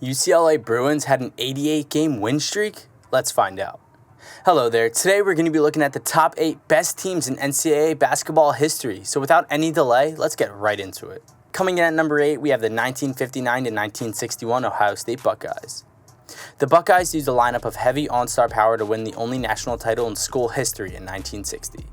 UCLA Bruins had an 88-game win streak? Let's find out. Hello there. Today we're going to be looking at the top 8 best teams in NCAA basketball history. So without any delay, let's get right into it. Coming in at number 8, we have the 1959 to 1961 Ohio State Buckeyes. The Buckeyes used a lineup of heavy on-star power to win the only national title in school history in 1960.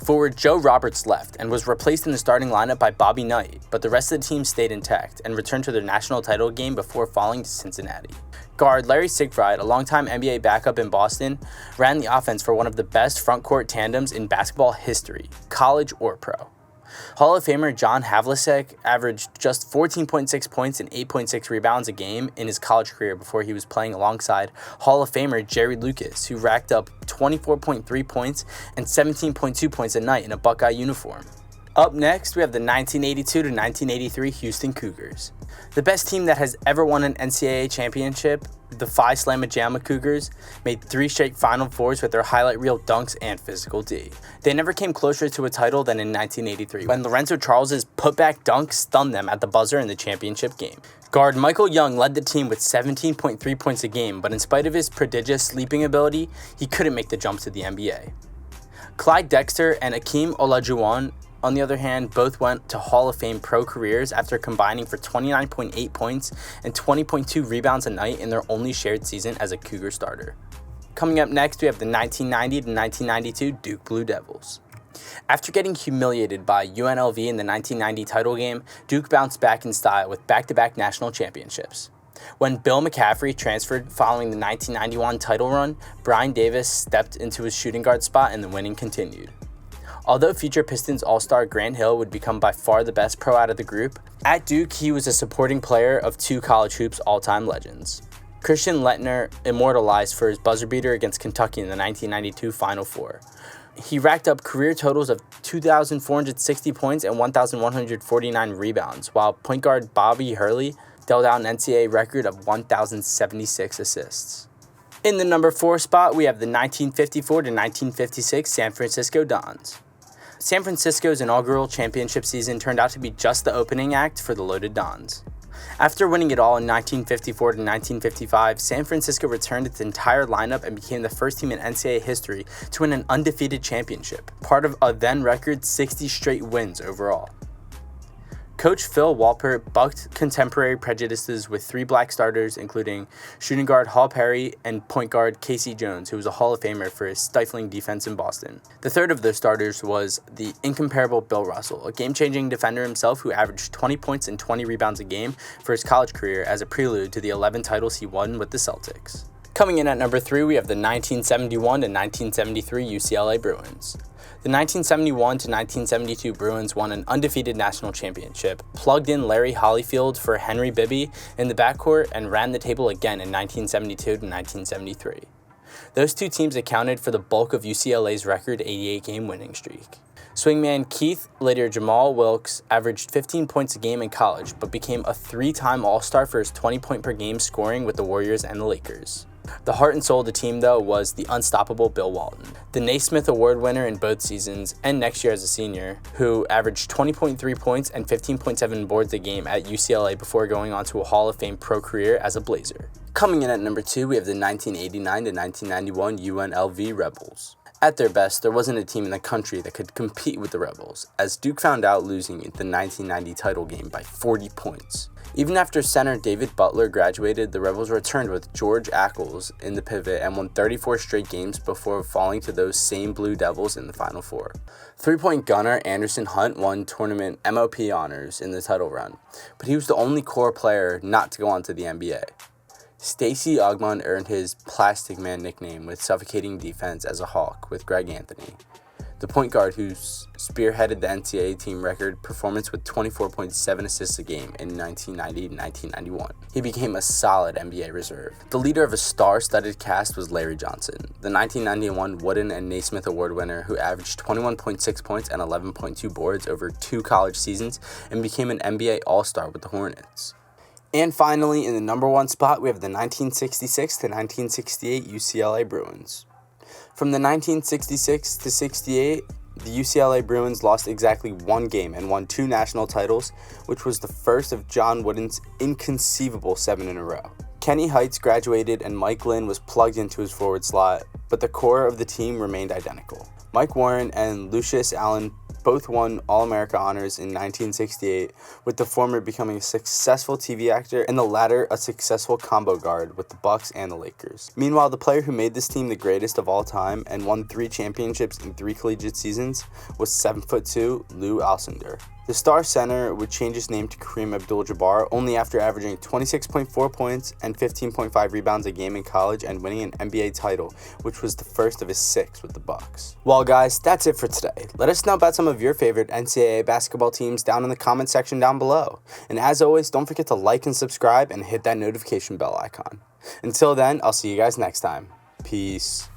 Forward Joe Roberts left and was replaced in the starting lineup by Bobby Knight, but the rest of the team stayed intact and returned to their national title game before falling to Cincinnati. Guard Larry Siegfried, a longtime NBA backup in Boston, ran the offense for one of the best front-court tandems in basketball history, college or pro. Hall of Famer John Havlicek averaged just 14.6 points and 8.6 rebounds a game in his college career before he was playing alongside Hall of Famer Jerry Lucas, who racked up 24.3 points and 17.2 points a night in a Buckeye uniform. Up next, we have the 1982 to 1983 Houston Cougars. The best team that has ever won an NCAA championship, the Phi Slamma Jamma Cougars, made 3 straight Final Fours with their highlight reel dunks and physical D. They never came closer to a title than in 1983, when Lorenzo Charles' putback dunk stunned them at the buzzer in the championship game. Guard Michael Young led the team with 17.3 points a game, but in spite of his prodigious sleeping ability, he couldn't make the jump to the NBA. Clyde Dexter and Akeem Olajuwon, on the other hand, both went to Hall of Fame pro careers after combining for 29.8 points and 20.2 rebounds a night in their only shared season as a Cougar starter. Coming up next, we have the 1990 to 1992 Duke Blue Devils. After getting humiliated by UNLV in the 1990 title game, Duke bounced back in style with back-to-back national championships. When Bill McCaffrey transferred following the 1991 title run, Brian Davis stepped into his shooting guard spot and the winning continued. Although future Pistons All-Star Grant Hill would become by far the best pro out of the group, at Duke he was a supporting player of 2 college hoops all-time legends. Christian Leitner immortalized for his buzzer beater against Kentucky in the 1992 Final Four. He racked up career totals of 2,460 points and 1,149 rebounds, while point guard Bobby Hurley dealt out an NCAA record of 1,076 assists. In the number 4 spot, we have the 1954 to 1956 San Francisco Dons. San Francisco's inaugural championship season turned out to be just the opening act for the loaded Dons. After winning it all in 1954 to 1955, San Francisco returned its entire lineup and became the first team in NCAA history to win an undefeated championship, part of a then-record 60 straight wins overall. Coach Phil Walpert bucked contemporary prejudices with 3 black starters, including shooting guard Hall Perry and point guard Casey Jones, who was a Hall of Famer for his stifling defense in Boston. The third of those starters was the incomparable Bill Russell, a game-changing defender himself who averaged 20 points and 20 rebounds a game for his college career as a prelude to the 11 titles he won with the Celtics. Coming in at number 3, we have the 1971 to 1973 UCLA Bruins. The 1971 to 1972 Bruins won an undefeated national championship, plugged in Larry Holyfield for Henry Bibby in the backcourt, and ran the table again in 1972 to 1973. Those 2 teams accounted for the bulk of UCLA's record 88-game winning streak. Swingman Keith, later Jamal Wilkes, averaged 15 points a game in college, but became a 3-time All-Star for his 20-point-per-game scoring with the Warriors and the Lakers. The heart and soul of the team, though, was the unstoppable Bill Walton, the Naismith Award winner in both seasons and next year as a senior, who averaged 20.3 points and 15.7 boards a game at UCLA before going on to a Hall of Fame pro career as a Blazer. Coming in at number 2, we have the 1989 to 1991 UNLV Rebels. At their best, there wasn't a team in the country that could compete with the Rebels, as Duke found out losing the 1990 title game by 40 points. Even after center David Butler graduated, the Rebels returned with George Ackles in the pivot and won 34 straight games before falling to those same Blue Devils in the Final Four. 3-point gunner Anderson Hunt won tournament MOP honors in the title run, but he was the only core player not to go on to the NBA. Stacey Ogmon earned his Plastic Man nickname with suffocating defense as a Hawk with Greg Anthony, the point guard who spearheaded the NCAA team record performance with 24.7 assists a game in 1990-1991. He became a solid NBA reserve. The leader of a star-studded cast was Larry Johnson, the 1991 Wooden and Naismith Award winner who averaged 21.6 points and 11.2 boards over 2 college seasons and became an NBA All-Star with the Hornets. And finally, in the number 1 spot, we have the 1966 to 1968 UCLA Bruins. From the 1966 to 68, the UCLA Bruins lost exactly one game and won 2 national titles, which was the first of John Wooden's inconceivable 7 in a row. Kenny Heights graduated and Mike Lynn was plugged into his forward slot, but the core of the team remained identical. Mike Warren and Lucius Allen both won All-America honors in 1968, with the former becoming a successful TV actor and the latter a successful combo guard with the Bucks and the Lakers. Meanwhile, the player who made this team the greatest of all time and won 3 championships in 3 collegiate seasons was 7'2" Lou Alcindor. The star center would change his name to Kareem Abdul-Jabbar only after averaging 26.4 points and 15.5 rebounds a game in college and winning an NBA title, which was the first of his 6 with the Bucks. Well guys, that's it for today. Let us know about some of your favorite NCAA basketball teams down in the comment section down below. And as always, don't forget to like and subscribe and hit that notification bell icon. Until then, I'll see you guys next time. Peace.